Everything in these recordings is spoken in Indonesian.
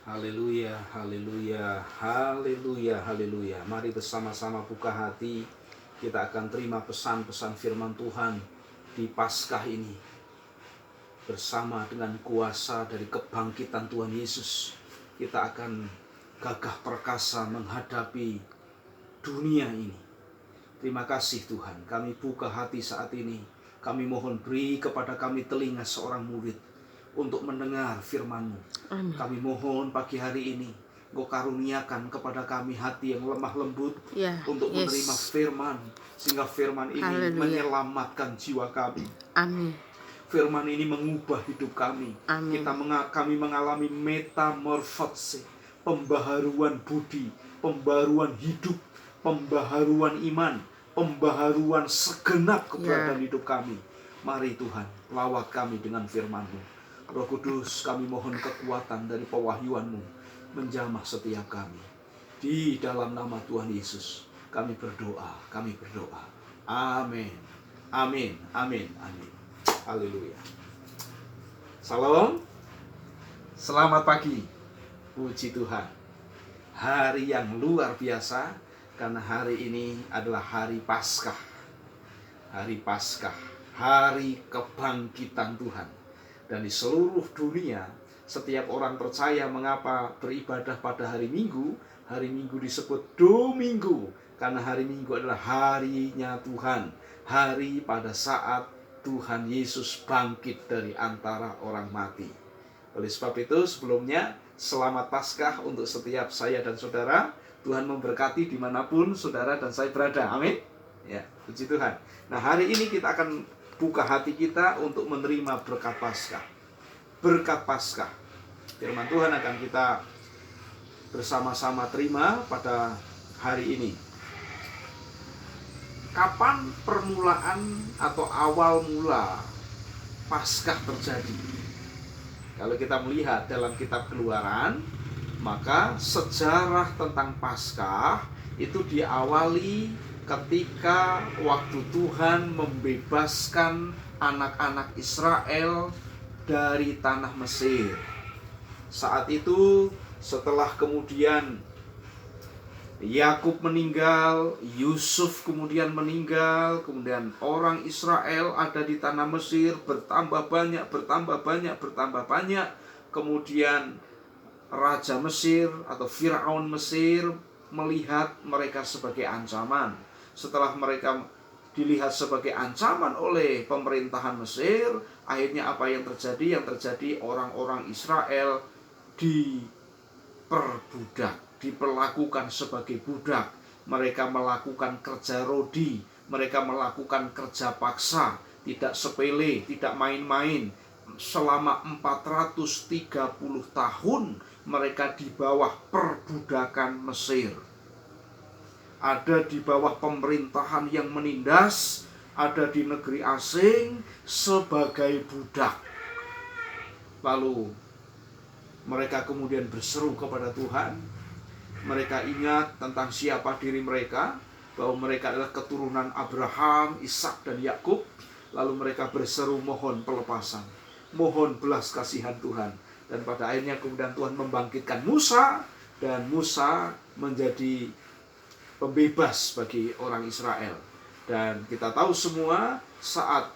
Haleluya, haleluya, haleluya, haleluya. Mari bersama-sama buka hati. Kita akan terima pesan-pesan firman Tuhan di Paskah ini. Bersama dengan kuasa dari kebangkitan Tuhan Yesus, kita akan gagah perkasa menghadapi dunia ini. Terima kasih Tuhan, kami buka hati saat ini. Kami mohon beri kepada kami telinga seorang murid untuk mendengar firman-Mu. Amin. Kami mohon pagi hari ini Engkau karuniakan kepada kami hati yang lemah lembut untuk menerima firman, sehingga firman ini menyelamatkan jiwa kami. Amin. Firman ini mengubah hidup kami. Amin. Kami mengalami metamorfose, pembaharuan budi, pembaharuan hidup, pembaharuan iman, pembaharuan segenap keberadaan hidup kami. Mari Tuhan, lawat kami dengan firman-Mu. Roh Kudus, kami mohon kekuatan dari pewahyuan-Mu menjamah setiap kami. Di dalam nama Tuhan Yesus kami berdoa. Amin. Amin. Amin. Amin. Haleluya. Salam. Selamat pagi. Puji Tuhan. Hari yang luar biasa, karena hari ini adalah hari Paskah. Hari Paskah, hari kebangkitan Tuhan. Dan di seluruh dunia, setiap orang percaya mengapa beribadah pada hari Minggu. Hari Minggu disebut Domingo, karena hari Minggu adalah harinya Tuhan. Hari pada saat Tuhan Yesus bangkit dari antara orang mati. Oleh sebab itu, sebelumnya selamat Paskah untuk setiap saya dan saudara. Tuhan memberkati dimanapun saudara dan saya berada. Amin. Ya, puji Tuhan. Nah, hari ini kita akan buka hati kita untuk menerima berkat Paskah. Berkat Paskah. Firman Tuhan akan kita bersama-sama terima pada hari ini. Kapan permulaan atau awal mula Paskah terjadi? Kalau kita melihat dalam kitab Keluaran, maka sejarah tentang Paskah itu diawali ketika waktu Tuhan membebaskan anak-anak Israel dari tanah Mesir. Saat itu, setelah kemudian Yakub meninggal, Yusuf kemudian meninggal, kemudian orang Israel ada di tanah Mesir bertambah banyak. Kemudian Raja Mesir atau Firaun Mesir melihat mereka sebagai ancaman. Setelah mereka dilihat sebagai ancaman oleh pemerintahan Mesir, akhirnya apa yang terjadi? Yang terjadi orang-orang Israel diperbudak, diperlakukan sebagai budak. Mereka melakukan kerja rodi, mereka melakukan kerja paksa, tidak sepele, tidak main-main. Selama 430 tahun mereka di bawah perbudakan Mesir. Ada di bawah pemerintahan yang menindas, ada di negeri asing sebagai budak. Lalu mereka kemudian berseru kepada Tuhan. Mereka ingat tentang siapa diri mereka, bahwa mereka adalah keturunan Abraham, Ishak dan Yakub. Lalu mereka berseru mohon pelepasan, mohon belas kasihan Tuhan. Dan pada akhirnya kemudian Tuhan membangkitkan Musa, dan Musa menjadi pembebas bagi orang Israel. Dan kita tahu semua, saat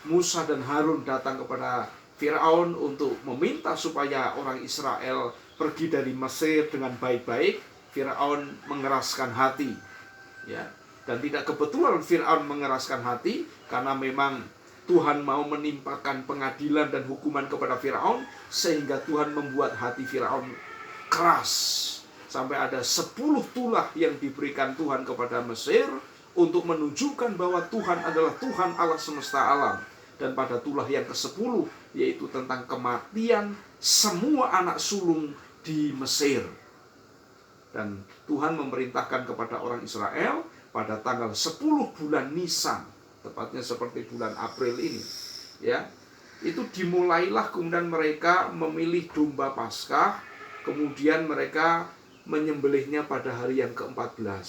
Musa dan Harun datang kepada Firaun untuk meminta supaya orang Israel pergi dari Mesir dengan baik-baik, Firaun mengeraskan hati. Ya, dan tidak kebetulan Firaun mengeraskan hati, karena memang Tuhan mau menimpakan pengadilan dan hukuman kepada Firaun, sehingga Tuhan membuat hati Firaun keras. Sampai ada 10 tulah yang diberikan Tuhan kepada Mesir untuk menunjukkan bahwa Tuhan adalah Tuhan Allah semesta alam. Dan pada tulah yang ke-10, yaitu tentang kematian semua anak sulung di Mesir. Dan Tuhan memerintahkan kepada orang Israel pada tanggal 10 bulan Nisan, tepatnya seperti bulan April ini, ya, itu dimulailah kemudian mereka memilih domba Paskah. Kemudian mereka menyembelihnya pada hari yang ke-14.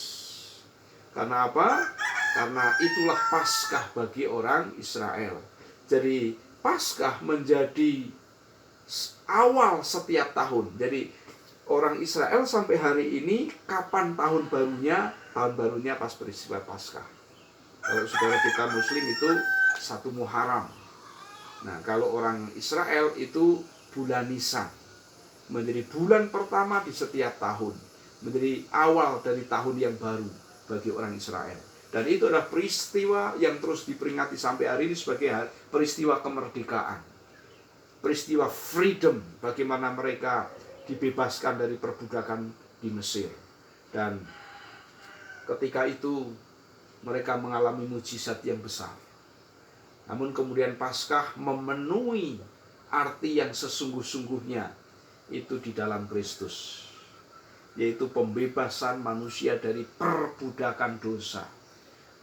Karena apa? Karena itulah Paskah bagi orang Israel. Jadi Paskah menjadi awal setiap tahun. Jadi orang Israel sampai hari ini kapan tahun barunya? Tahun barunya pas peristiwa Paskah. Kalau saudara kita Muslim itu 1 Muharram. Nah, kalau orang Israel itu bulan Nisan, menjadi bulan pertama di setiap tahun, menjadi awal dari tahun yang baru bagi orang Israel. Dan itu adalah peristiwa yang terus diperingati sampai hari ini sebagai peristiwa kemerdekaan, peristiwa freedom, bagaimana mereka dibebaskan dari perbudakan di Mesir. Dan ketika itu mereka mengalami mujizat yang besar. Namun kemudian Paskah memenuhi arti yang sesungguh-sungguhnya itu di dalam Kristus, yaitu pembebasan manusia dari perbudakan dosa.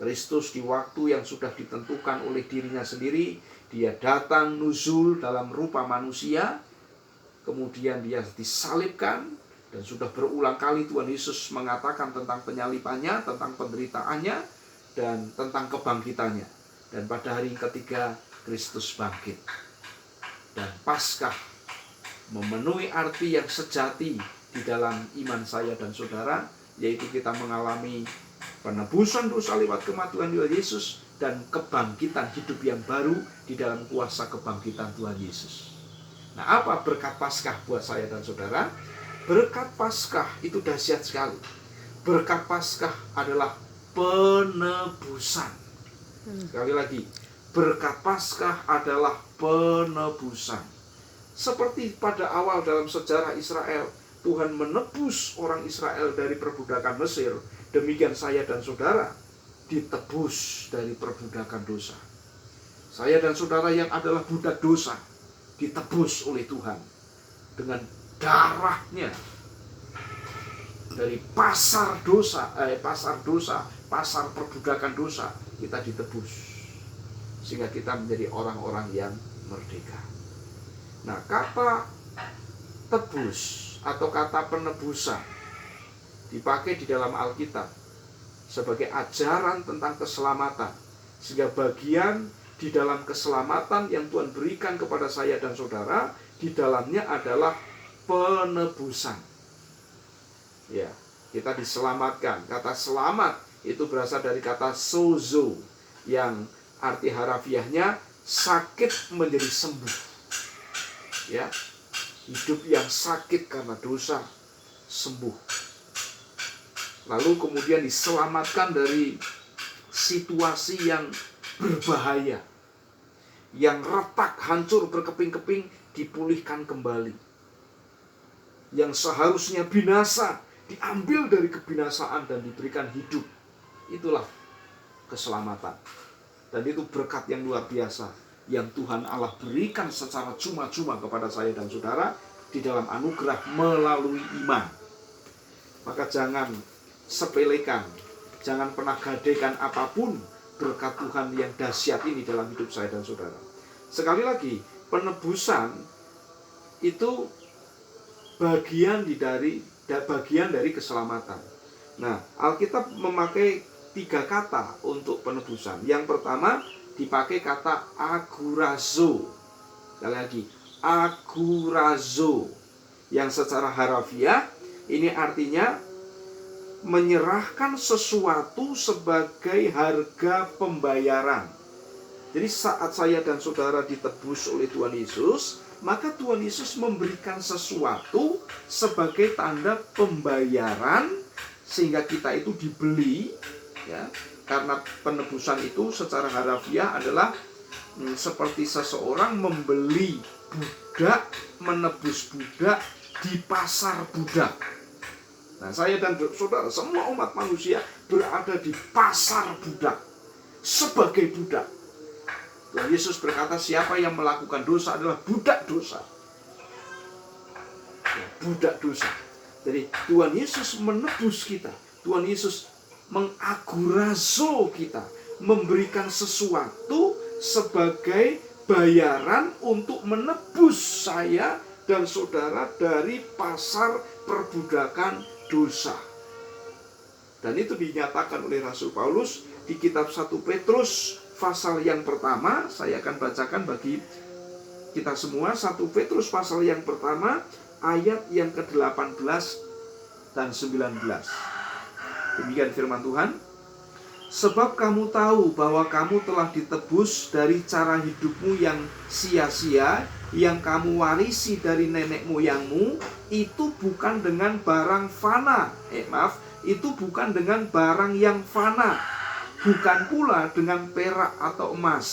Kristus di waktu yang sudah ditentukan oleh dirinya sendiri, dia datang nuzul dalam rupa manusia, kemudian dia disalibkan, dan sudah berulang kali Tuhan Yesus mengatakan tentang penyalibannya, tentang penderitaannya, dan tentang kebangkitannya. Dan pada hari ketiga Kristus bangkit. Dan Paskah memenuhi arti yang sejati di dalam iman saya dan saudara, yaitu kita mengalami penebusan dosa lewat kematian Tuhan Yesus dan kebangkitan hidup yang baru di dalam kuasa kebangkitan Tuhan Yesus. Nah, apa berkat Paskah buat saya dan saudara? Berkat Paskah itu dahsyat sekali. Berkat Paskah adalah penebusan. Sekali lagi, berkat Paskah adalah penebusan. Seperti pada awal dalam sejarah Israel, Tuhan menebus orang Israel dari perbudakan Mesir. Demikian saya dan saudara ditebus dari perbudakan dosa. Saya dan saudara yang adalah budak dosa ditebus oleh Tuhan dengan darahnya. Dari pasar dosa, pasar perbudakan dosa, kita ditebus sehingga kita menjadi orang-orang yang merdeka. Nah, kata tebus atau kata penebusan dipakai di dalam Alkitab sebagai ajaran tentang keselamatan, sehingga bagian di dalam keselamatan yang Tuhan berikan kepada saya dan saudara, di dalamnya adalah penebusan. Ya, kita diselamatkan. Kata selamat itu berasal dari kata sozo, yang arti harafiahnya sakit menjadi sembuh. Ya, hidup yang sakit karena dosa sembuh. Lalu kemudian diselamatkan dari situasi yang berbahaya, yang retak, hancur, berkeping-keping, dipulihkan kembali. Yang seharusnya binasa, diambil dari kebinasaan dan diberikan hidup. Itulah keselamatan. Dan itu berkat yang luar biasa yang Tuhan Allah berikan secara cuma-cuma kepada saya dan saudara di dalam anugerah melalui iman. Maka jangan sepelekan, jangan pernah gadaikan apapun berkat Tuhan yang dahsyat ini dalam hidup saya dan saudara. Sekali lagi, penebusan itu bagian dari keselamatan. Nah, Alkitab memakai 3 kata untuk penebusan. Yang pertama dipakai kata agurazo. Sekali lagi, agurazo, yang secara harafiah ini artinya menyerahkan sesuatu sebagai harga pembayaran. Jadi saat saya dan saudara ditebus oleh Tuhan Yesus, maka Tuhan Yesus memberikan sesuatu sebagai tanda pembayaran, sehingga kita itu dibeli, ya. Karena penebusan itu secara harafiah adalah seperti seseorang membeli budak, menebus budak di pasar budak. Nah, saya dan saudara, semua umat manusia berada di pasar budak, sebagai budak. Tuhan Yesus berkata, siapa yang melakukan dosa adalah budak dosa. Ya, budak dosa. Jadi Tuhan Yesus menebus kita. Tuhan Yesus mengagurazo kita, memberikan sesuatu sebagai bayaran untuk menebus saya dan saudara dari pasar perbudakan dosa. Dan itu dinyatakan oleh Rasul Paulus di kitab 1 Petrus pasal yang pertama. Saya akan bacakan bagi kita semua 1 Petrus pasal yang pertama ayat yang ke-18 dan 19. Demikian firman Tuhan. Sebab kamu tahu bahwa kamu telah ditebus dari cara hidupmu yang sia-sia, yang kamu warisi dari nenek moyangmu, itu bukan dengan barang fana. Itu bukan dengan barang yang fana, bukan pula dengan perak atau emas,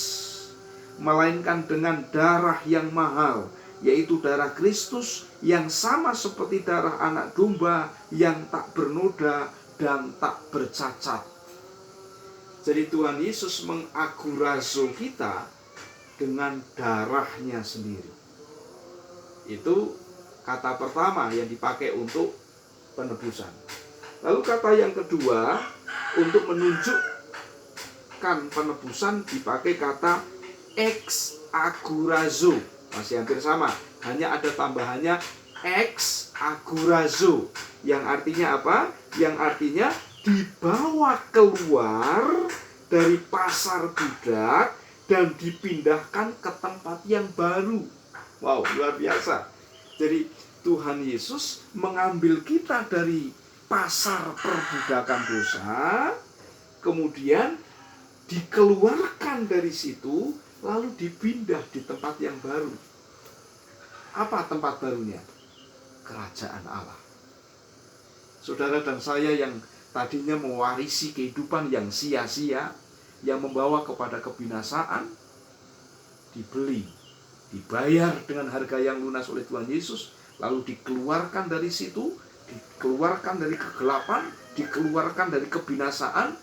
melainkan dengan darah yang mahal, yaitu darah Kristus, yang sama seperti darah anak domba yang tak bernoda dan tak bercacat. Jadi Tuhan Yesus mengagurazo kita dengan darahnya sendiri. Itu kata pertama yang dipakai untuk penebusan. Lalu kata yang kedua, untuk menunjukkan penebusan dipakai kata ex agurazo. Masih hampir sama, hanya ada tambahannya ex agurazo. Yang artinya apa? Yang artinya dibawa keluar dari pasar budak dan dipindahkan ke tempat yang baru. Wow, luar biasa. Jadi Tuhan Yesus mengambil kita dari pasar perbudakan dosa, kemudian dikeluarkan dari situ, lalu dipindah di tempat yang baru. Apa tempat barunya? Kerajaan Allah. Saudara dan saya yang tadinya mewarisi kehidupan yang sia-sia, yang membawa kepada kebinasaan, dibeli, dibayar dengan harga yang lunas oleh Tuhan Yesus, lalu dikeluarkan dari situ, dikeluarkan dari kegelapan, dikeluarkan dari kebinasaan,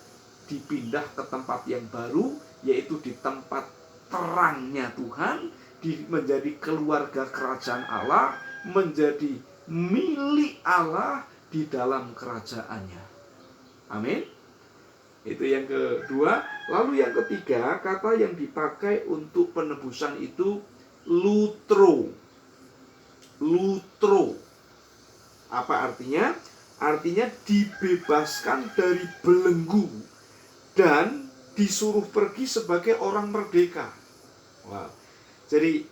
dipindah ke tempat yang baru, yaitu di tempat terangnya Tuhan, menjadi keluarga kerajaan Allah, menjadi milik Allah di dalam kerajaannya. Amin. Itu yang kedua. Lalu yang ketiga, kata yang dipakai untuk penebusan itu lutro. Lutro. Apa artinya? Artinya dibebaskan dari belenggu dan disuruh pergi sebagai orang merdeka. Wow. Jadi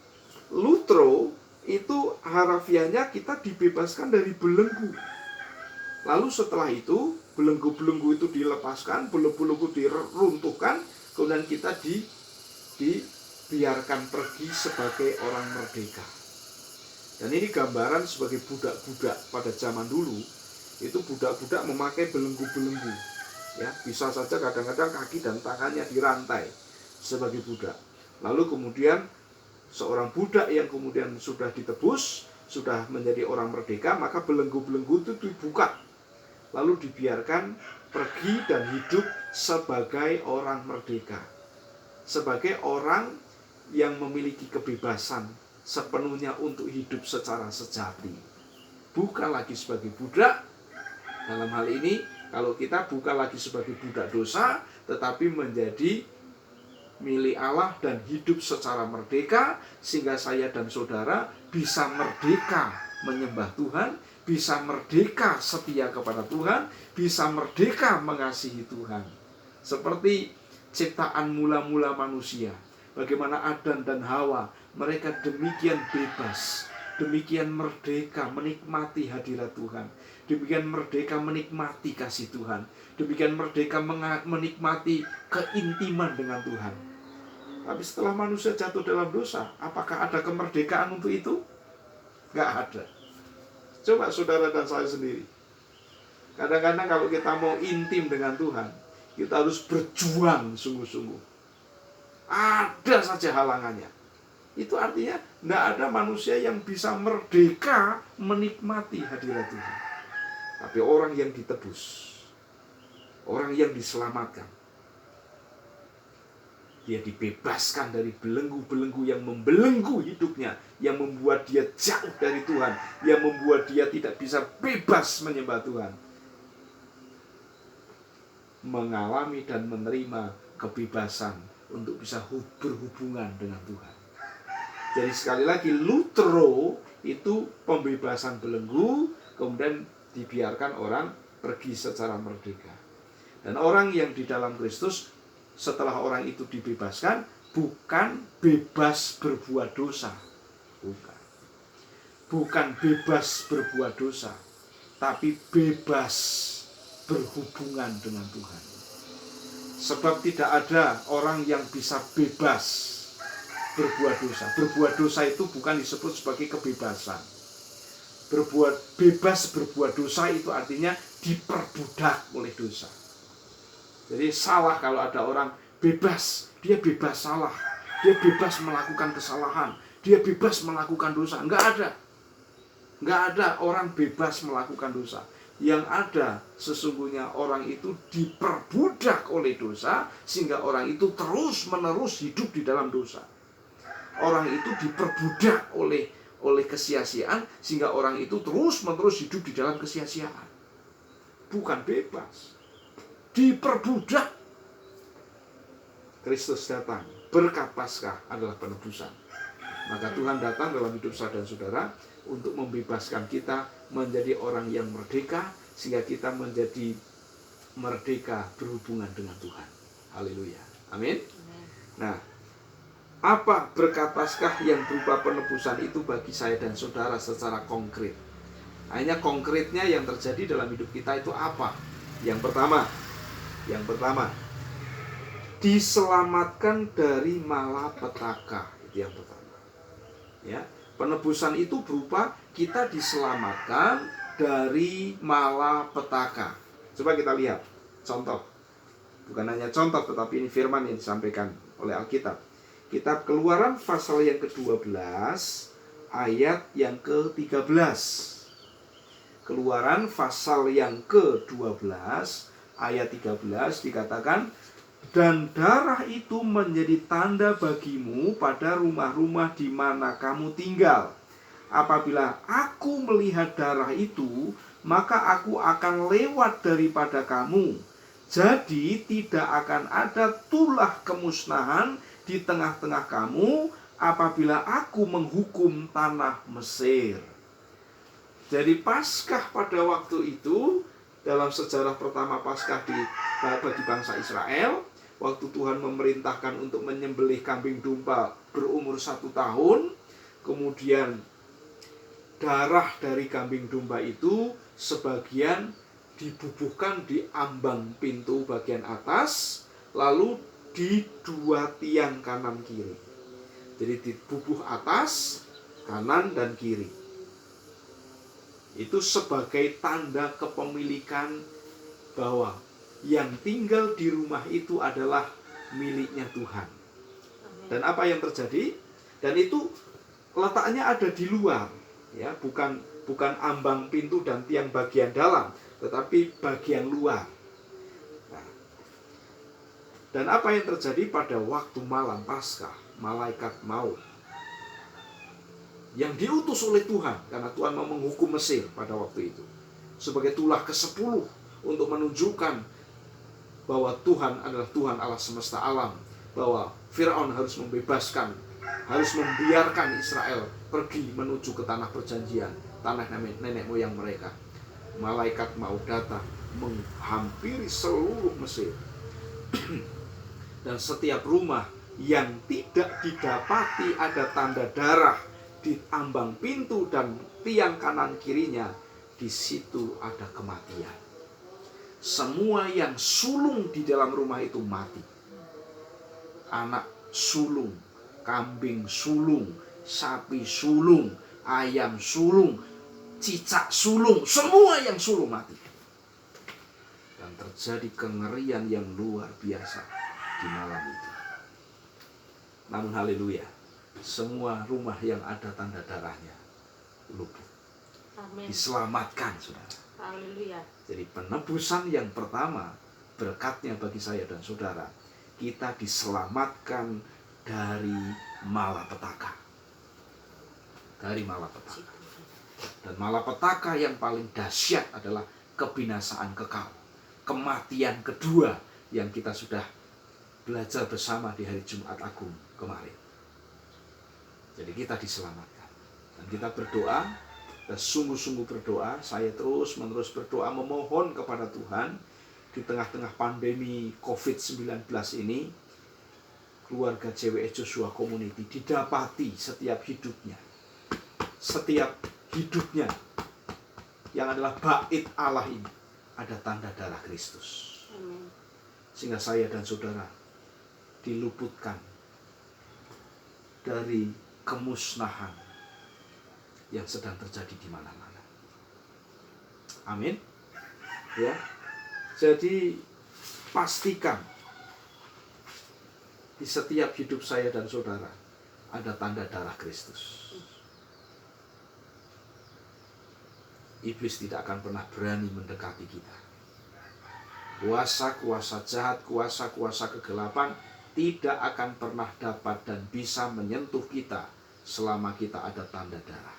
lutro itu harafiahnya kita dibebaskan dari belenggu. Lalu setelah itu belenggu-belenggu itu dilepaskan, belenggu-belenggu diruntuhkan, kemudian kita dibiarkan pergi sebagai orang merdeka. Dan ini gambaran sebagai budak-budak pada zaman dulu. Itu budak-budak memakai belenggu-belenggu. Ya, bisa saja kadang-kadang kaki dan tangannya dirantai sebagai budak. Lalu kemudian seorang budak yang kemudian sudah ditebus, sudah menjadi orang merdeka, maka belenggu-belenggu itu dibuka. Lalu dibiarkan pergi dan hidup sebagai orang merdeka. Sebagai orang yang memiliki kebebasan sepenuhnya untuk hidup secara sejati. Bukan lagi sebagai budak. Dalam hal ini, kalau kita bukan lagi sebagai budak dosa, tetapi menjadi milik Allah dan hidup secara merdeka, sehingga saya dan saudara bisa merdeka menyembah Tuhan, bisa merdeka setia kepada Tuhan, bisa merdeka mengasihi Tuhan. Seperti ciptaan mula-mula manusia, bagaimana Adam dan Hawa, mereka demikian bebas, demikian merdeka menikmati hadirat Tuhan, demikian merdeka menikmati kasih Tuhan, demikian merdeka menikmati keintiman dengan Tuhan. Tapi setelah manusia jatuh dalam dosa, apakah ada kemerdekaan untuk itu? Nggak ada. Coba saudara dan saya sendiri. Kadang-kadang kalau kita mau intim dengan Tuhan, kita harus berjuang sungguh-sungguh. Ada saja halangannya. Itu artinya tidak ada manusia yang bisa merdeka menikmati hadirat Tuhan. Tapi orang yang ditebus, orang yang diselamatkan, dia dibebaskan dari belenggu-belenggu yang membelenggu hidupnya, yang membuat dia jauh dari Tuhan, yang membuat dia tidak bisa bebas menyembah Tuhan. Mengalami dan menerima kebebasan untuk bisa berhubungan dengan Tuhan. Jadi sekali lagi, lutro itu pembebasan belenggu, kemudian dibiarkan orang pergi secara merdeka. Dan orang yang di dalam Kristus, setelah orang itu dibebaskan, bukan bebas berbuat dosa. Bukan. bukan bebas berbuat dosa, tapi bebas berhubungan dengan Tuhan. Sebab tidak ada orang yang bisa bebas berbuat dosa. Berbuat dosa itu bukan disebut sebagai kebebasan. Bebas berbuat dosa itu artinya diperbudak oleh dosa. Jadi salah kalau ada orang bebas, dia bebas salah, dia bebas melakukan kesalahan, dia bebas melakukan dosa. Enggak ada orang bebas melakukan dosa. Yang ada sesungguhnya orang itu diperbudak oleh dosa, sehingga orang itu terus-menerus hidup di dalam dosa. Orang itu diperbudak oleh kesia-siaan, sehingga orang itu terus-menerus hidup di dalam kesia-siaan. Bukan bebas, diperbudak. Kristus datang, berkat Paskah adalah penebusan. Maka Tuhan datang dalam hidup saya dan saudara untuk membebaskan kita menjadi orang yang merdeka, sehingga kita menjadi merdeka berhubungan dengan Tuhan. Haleluya. Amin. Nah, apa berkat Paskah yang berupa penebusan itu bagi saya dan saudara secara konkret? Hanya konkretnya yang terjadi dalam hidup kita itu apa? Yang pertama, diselamatkan dari malapetaka. Itu yang pertama. Ya, penebusan itu berupa kita diselamatkan dari malapetaka. Coba kita lihat contoh. Bukan hanya contoh, tetapi ini firman yang disampaikan oleh Alkitab. Kitab Keluaran pasal yang ke-12 ayat yang ke-13. Keluaran pasal yang ke-12 ayat 13 dikatakan, dan darah itu menjadi tanda bagimu pada rumah-rumah di mana kamu tinggal. Apabila aku melihat darah itu, maka aku akan lewat daripada kamu. Jadi tidak akan ada tulah kemusnahan di tengah-tengah kamu apabila aku menghukum tanah Mesir. Jadi Paskah pada waktu itu, dalam sejarah pertama Paskah bagi bangsa Israel, waktu Tuhan memerintahkan untuk menyembelih kambing domba berumur 1 tahun, kemudian darah dari kambing domba itu sebagian dibubuhkan di ambang pintu bagian atas, lalu di 2 tiang kanan kiri. Jadi dibubuh atas, kanan, dan kiri. Itu sebagai tanda kepemilikan bahwa yang tinggal di rumah itu adalah miliknya Tuhan. Dan apa yang terjadi? Dan itu letaknya ada di luar, ya, bukan ambang pintu dan tiang bagian dalam, tetapi bagian luar. Nah, dan apa yang terjadi pada waktu malam Paskah? Malaikat maut yang diutus oleh Tuhan, karena Tuhan mau menghukum Mesir pada waktu itu, sebagai tulah ke-10 untuk menunjukkan bahwa Tuhan adalah Tuhan Allah semesta alam, bahwa Firaun harus membebaskan, harus membiarkan Israel pergi menuju ke tanah perjanjian, tanah nenek moyang mereka. Malaikat maut datang menghampiri seluruh Mesir. Dan setiap rumah yang tidak didapati ada tanda darah di ambang pintu dan tiang kanan kirinya, di situ ada kematian. Semua yang sulung di dalam rumah itu mati. Anak sulung, kambing sulung, sapi sulung, ayam sulung, cicak sulung, semua yang sulung mati. Dan terjadi kengerian yang luar biasa di malam itu. Namun haleluya, semua rumah yang ada tanda darahnya luput. Amin. Diselamatkan, saudara. Haleluya. Jadi penebusan yang pertama, berkatnya bagi saya dan saudara, kita diselamatkan dari malapetaka. Dari malapetaka. Dan malapetaka yang paling dahsyat adalah kebinasaan kekal. Kematian kedua yang kita sudah belajar bersama di hari Jumat Agung kemarin. Jadi kita diselamatkan. Dan kita berdoa, dan sungguh-sungguh berdoa, saya terus-menerus berdoa memohon kepada Tuhan di tengah-tengah pandemi COVID-19 ini, keluarga JWS Joshua Community didapati setiap hidupnya. Setiap hidupnya yang adalah bait Allah ini ada tanda darah Kristus. Amin. Sehingga saya dan saudara diluputkan dari kemusnahan yang sedang terjadi di mana-mana. Amin. Ya. Jadi pastikan di setiap hidup saya dan saudara ada tanda darah Kristus. Iblis tidak akan pernah berani mendekati kita. Kuasa-kuasa jahat, kuasa-kuasa kegelapan tidak akan pernah dapat dan bisa menyentuh kita selama kita ada tanda darah.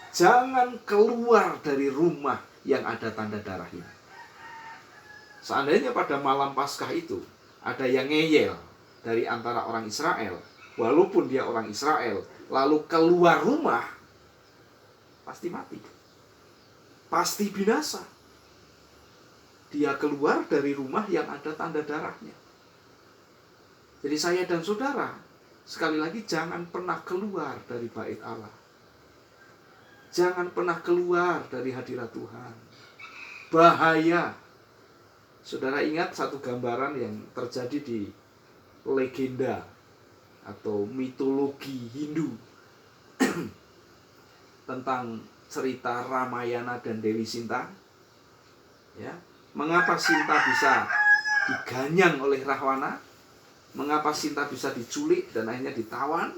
Jangan keluar dari rumah yang ada tanda darah ini. Seandainya pada malam Paskah itu ada yang ngeyel dari antara orang Israel, walaupun dia orang Israel, lalu keluar rumah, pasti mati. Pasti binasa. Dia keluar dari rumah yang ada tanda darahnya. Jadi saya dan saudara, sekali lagi jangan pernah keluar dari bait Allah. Jangan pernah keluar dari hadirat Tuhan. Bahaya. Saudara ingat satu gambaran yang terjadi di legenda atau mitologi Hindu tentang cerita Ramayana dan Dewi Sinta. Ya, mengapa Sinta bisa diganyang oleh Rahwana? Mengapa Sinta bisa diculik dan akhirnya ditawan?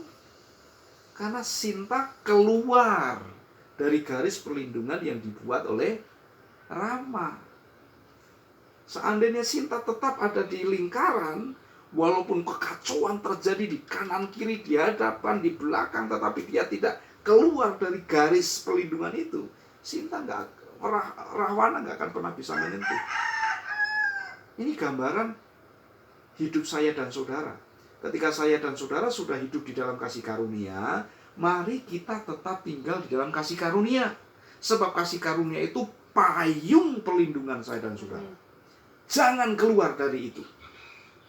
Karena Sinta keluar dari garis perlindungan yang dibuat oleh Rama. Seandainya Sinta tetap ada di lingkaran, walaupun kekacauan terjadi di kanan kiri, di hadapan, di belakang, tetapi dia tidak keluar dari garis perlindungan itu, Sinta Rahwana nggak akan pernah bisa menyentuh. Ini gambaran hidup saya dan saudara. Ketika saya dan saudara sudah hidup di dalam kasih karunia, mari kita tetap tinggal di dalam kasih karunia. Sebab kasih karunia itu payung perlindungan saya dan saudara. Jangan keluar dari itu.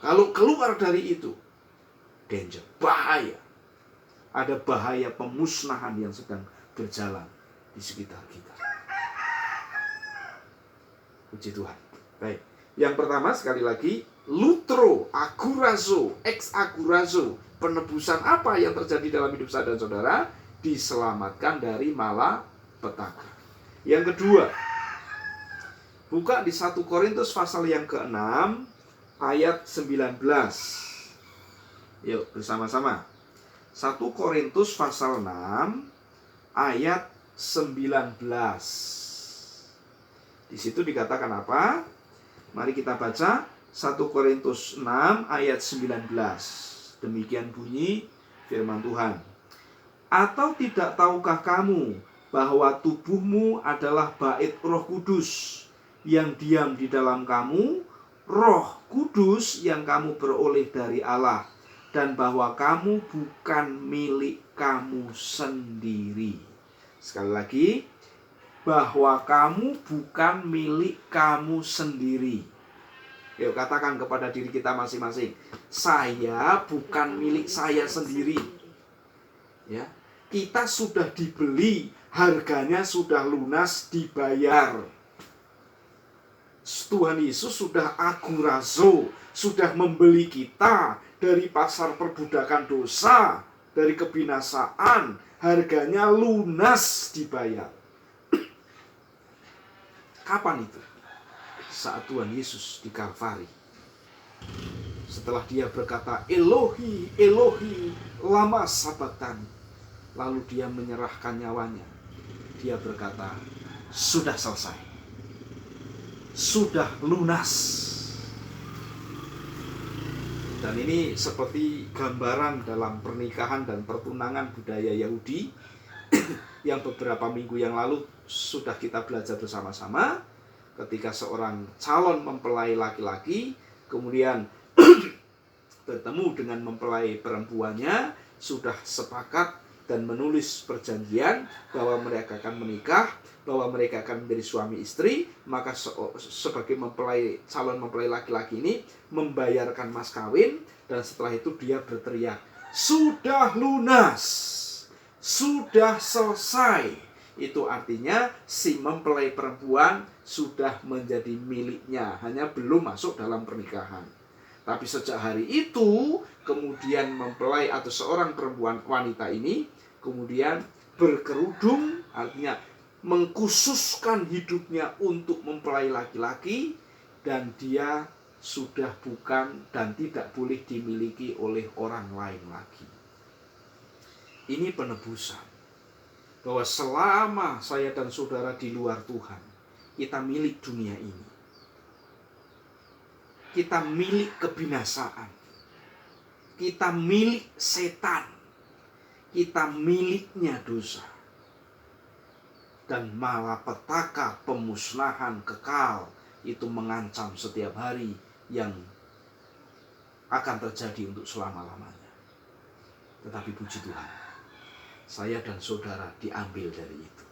Kalau keluar dari itu, danger, bahaya. Ada bahaya pemusnahan yang sedang berjalan di sekitar kita. Puji Tuhan. Baik. Yang pertama sekali lagi, lutro, agurazo, ex agurazo. Penebusan apa yang terjadi dalam hidup saya dan saudara? Diselamatkan dari malapetaka. Yang kedua, buka di 1 Korintus pasal yang ke-6 ayat 19. Yuk bersama-sama. 1 Korintus pasal 6 ayat 19. Di situ dikatakan apa? Mari kita baca 1 Korintus 6 ayat 19. Demikian bunyi firman Tuhan. Atau tidak tahukah kamu bahwa tubuhmu adalah bait Roh Kudus yang diam di dalam kamu, Roh Kudus yang kamu beroleh dari Allah, dan bahwa kamu bukan milik kamu sendiri. Sekali lagi, bahwa kamu bukan milik kamu sendiri. Yuk katakan kepada diri kita masing-masing, saya bukan milik saya sendiri. Ya, kita sudah dibeli, harganya sudah lunas, dibayar. Tuhan Yesus sudah agurazo, sudah membeli kita dari pasar perbudakan dosa, dari kebinasaan, harganya lunas dibayar. Kapan itu? Saat Tuhan Yesus di Kalvari. Setelah dia berkata, Elohi, Elohi, lama sabachthani. Lalu dia menyerahkan nyawanya. Dia berkata, sudah selesai. Sudah lunas. Dan ini seperti gambaran dalam pernikahan dan pertunangan budaya Yahudi yang beberapa minggu yang lalu sudah kita belajar bersama-sama. Ketika seorang calon mempelai laki-laki kemudian bertemu dengan mempelai perempuannya, sudah sepakat dan menulis perjanjian bahwa mereka akan menikah, bahwa mereka akan menjadi suami istri, maka sebagai calon mempelai laki-laki ini membayarkan mas kawin, dan setelah itu dia berteriak, sudah lunas. sudah selesai. Itu artinya si mempelai perempuan sudah menjadi miliknya, hanya belum masuk dalam pernikahan. Tapi sejak hari itu, kemudian mempelai atau seorang perempuan wanita ini kemudian berkerudung, artinya mengkhususkan hidupnya untuk mempelai laki-laki, dan dia sudah bukan dan tidak boleh dimiliki oleh orang lain lagi. Ini penebusan. Bahwa selama saya dan saudara di luar Tuhan, kita milik dunia ini. Kita milik kebinasaan. Kita milik setan. Kita miliknya dosa. Dan malapetaka pemusnahan kekal itu mengancam setiap hari yang akan terjadi untuk selama-lamanya. Tetapi puji Tuhan, saya dan saudara diambil dari itu.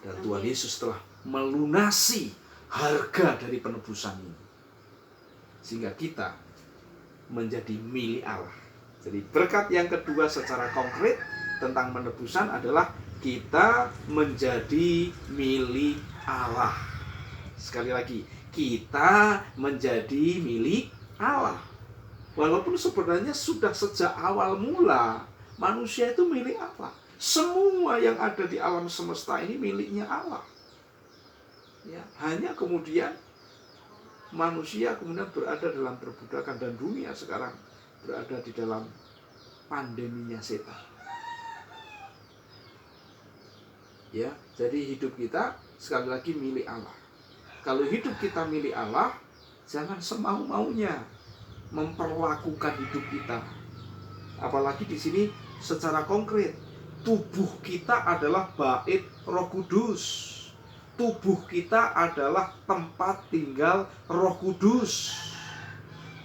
Dan Tuhan Yesus telah melunasi harga dari penebusan ini, sehingga kita menjadi milik Allah. Jadi berkat yang kedua secara konkret tentang penebusan adalah kita menjadi milik Allah. Sekali lagi, kita menjadi milik Allah. Walaupun sebenarnya sudah sejak awal mula manusia itu milik Allah. Semua yang ada di alam semesta ini miliknya Allah. Ya, hanya kemudian manusia kemudian berada dalam perbudakan, dan dunia sekarang berada di dalam pandeminya setan. Ya, jadi hidup kita sekali lagi milik Allah. Kalau hidup kita milik Allah, jangan semau-maunya memperlakukan hidup kita. Apalagi di sini secara konkret, tubuh kita adalah bait Roh Kudus. Tubuh kita adalah tempat tinggal Roh Kudus.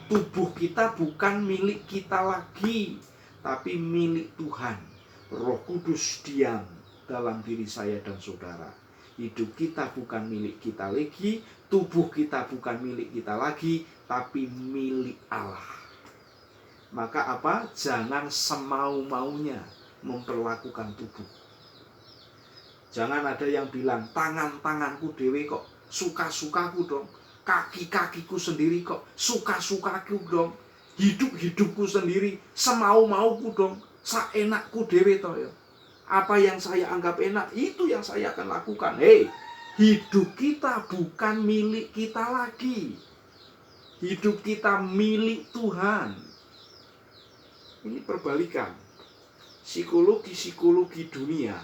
Tubuh kita bukan milik kita lagi, tapi milik Tuhan. Roh Kudus diam dalam diri saya dan saudara. Hidup kita bukan milik kita lagi, tubuh kita bukan milik kita lagi, tapi milik Allah. Maka apa? Jangan semau-maunya memperlakukan tubuh. Jangan ada yang bilang, tangan-tanganku dewe kok suka-sukaku dong, kaki-kakiku sendiri kok suka-sukaku dong, hidup-hidupku sendiri semau-mauku dong, saenakku dewe toh ya. Apa yang saya anggap enak, itu yang saya akan lakukan. Hei, hidup kita bukan milik kita lagi. Hidup kita milik Tuhan. Ini perbalikan. Psikologi dunia,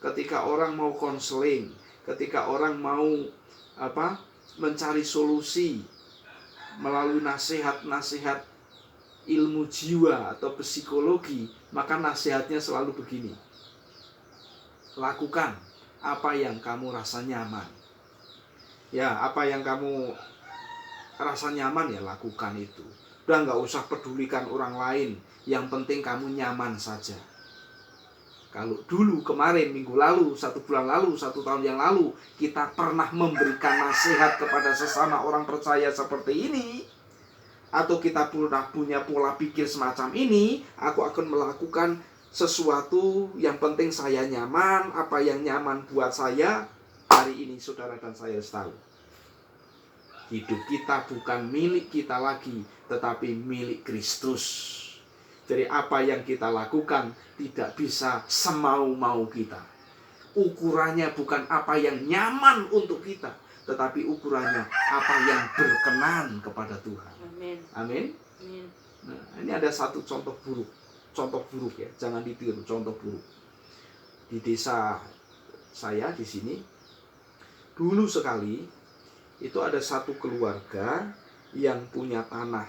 ketika orang mau konseling, ketika orang mau mencari solusi melalui nasihat-nasihat ilmu jiwa atau psikologi, maka nasihatnya selalu begini: lakukan apa yang kamu rasa nyaman. Ya, apa yang kamu rasa nyaman ya lakukan itu. Udah nggak usah pedulikan orang lain, yang penting kamu nyaman saja. Kalau dulu, kemarin, minggu lalu, 1 bulan lalu, 1 tahun yang lalu, kita pernah memberikan nasihat kepada sesama orang percaya seperti ini, atau kita pernah punya pola pikir semacam ini, aku akan melakukan sesuatu yang penting saya nyaman, apa yang nyaman buat saya. Hari ini saudara dan saya harus tahu, hidup kita bukan milik kita lagi, tetapi milik Kristus. Jadi apa yang kita lakukan tidak bisa semau-mau kita. Ukurannya bukan apa yang nyaman untuk kita, tetapi ukurannya apa yang berkenan kepada Tuhan. Amin. Amin. Nah, ini ada satu contoh buruk ya, jangan ditiru, contoh buruk. Di desa saya di sini, dulu sekali itu ada satu keluarga yang punya tanah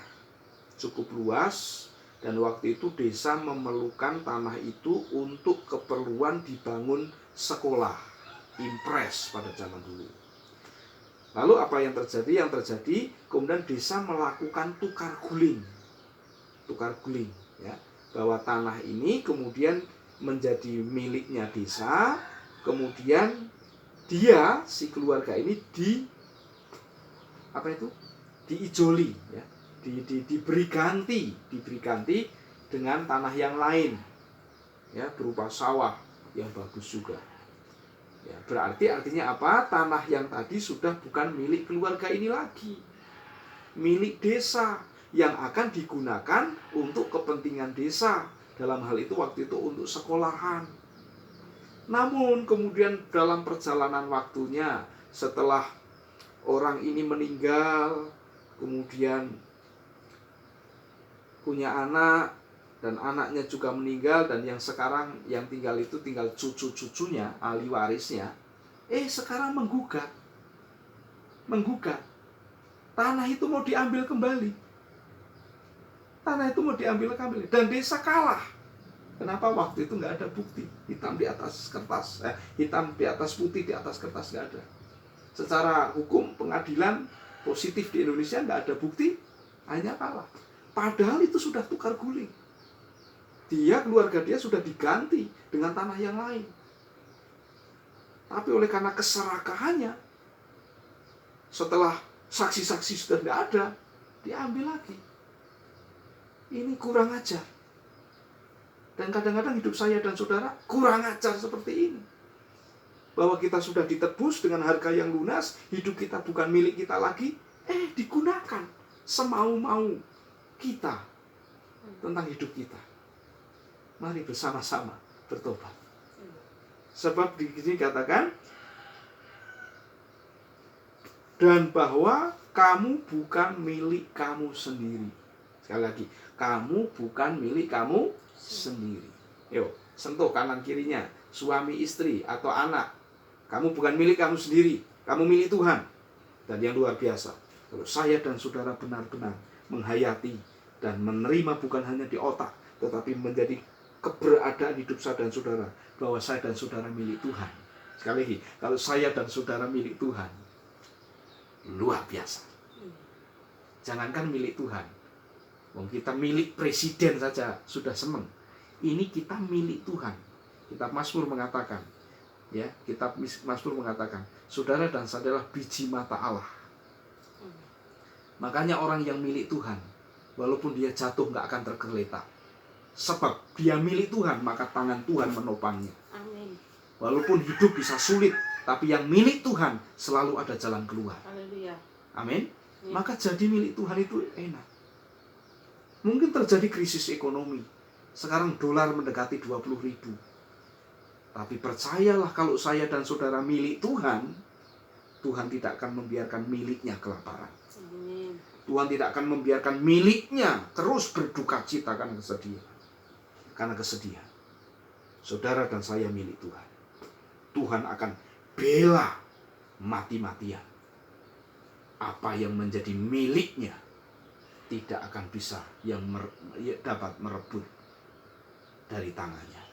cukup luas, dan waktu itu desa memerlukan tanah itu untuk keperluan dibangun sekolah impres pada zaman dulu. Lalu apa yang terjadi? Yang terjadi kemudian desa melakukan tukar guling ya, bahwa tanah ini kemudian menjadi miliknya desa, kemudian dia, si keluarga ini diijoli ya, diberi ganti dengan tanah yang lain. ya, berupa sawah yang bagus juga. Ya, berarti artinya apa? Tanah yang tadi sudah bukan milik keluarga ini lagi, milik desa yang akan digunakan untuk kepentingan desa. Dalam hal itu waktu itu untuk sekolahan. Namun kemudian dalam perjalanan waktunya, setelah orang ini meninggal, kemudian punya anak, dan anaknya juga meninggal, dan yang sekarang yang tinggal itu tinggal cucu-cucunya, ahli warisnya, sekarang menggugat. Tanah itu mau diambil kembali. Dan desa kalah. Kenapa? Waktu itu nggak ada bukti. Hitam di atas kertas, hitam di atas putih di atas kertas nggak ada. Secara hukum pengadilan positif di Indonesia nggak ada bukti, hanya kalah. Padahal itu sudah tukar guling. Keluarga dia sudah diganti dengan tanah yang lain. Tapi oleh karena keserakahannya, setelah saksi-saksi sudah nggak ada, diambil lagi. Ini kurang ajar. Dan kadang-kadang hidup saya dan saudara kurang ajar seperti ini. Bahwa kita sudah ditebus dengan harga yang lunas, hidup kita bukan milik kita lagi, digunakan semau-mau kita tentang hidup kita. Mari bersama-sama bertobat. Sebab di sini katakan, dan bahwa kamu bukan milik kamu sendiri. Sekali lagi, kamu bukan milik kamu sendiri. Yuk, sentuh kanan kirinya, suami istri atau anak. Kamu bukan milik kamu sendiri, kamu milik Tuhan. Dan yang luar biasa, kalau saya dan saudara benar-benar menghayati dan menerima bukan hanya di otak, tetapi menjadi keberadaan hidup saya dan saudara, bahwa saya dan saudara milik Tuhan. Sekali lagi, kalau saya dan saudara milik Tuhan, luar biasa. Jangankan milik Tuhan, kita milik presiden saja sudah senang. Ini kita milik Tuhan. Kitab Mazmur mengatakan, saudara dan saya adalah biji mata Allah. Makanya orang yang milik Tuhan, walaupun dia jatuh nggak akan tergeletak. Sebab dia milik Tuhan, maka tangan Tuhan menopangnya. Amin. Walaupun hidup bisa sulit, tapi yang milik Tuhan selalu ada jalan keluar. Haleluya. Amin. Ya. Maka jadi milik Tuhan itu enak. Mungkin terjadi krisis ekonomi. Sekarang dolar mendekati 20.000. Tapi percayalah, kalau saya dan saudara milik Tuhan, Tuhan tidak akan membiarkan miliknya kelaparan. Amin. Tuhan tidak akan membiarkan miliknya terus berduka cita karena kesedihan. Saudara dan saya milik Tuhan. Tuhan akan bela mati-matian. Apa yang menjadi miliknya tidak akan bisa yang dapat merebut dari tangannya.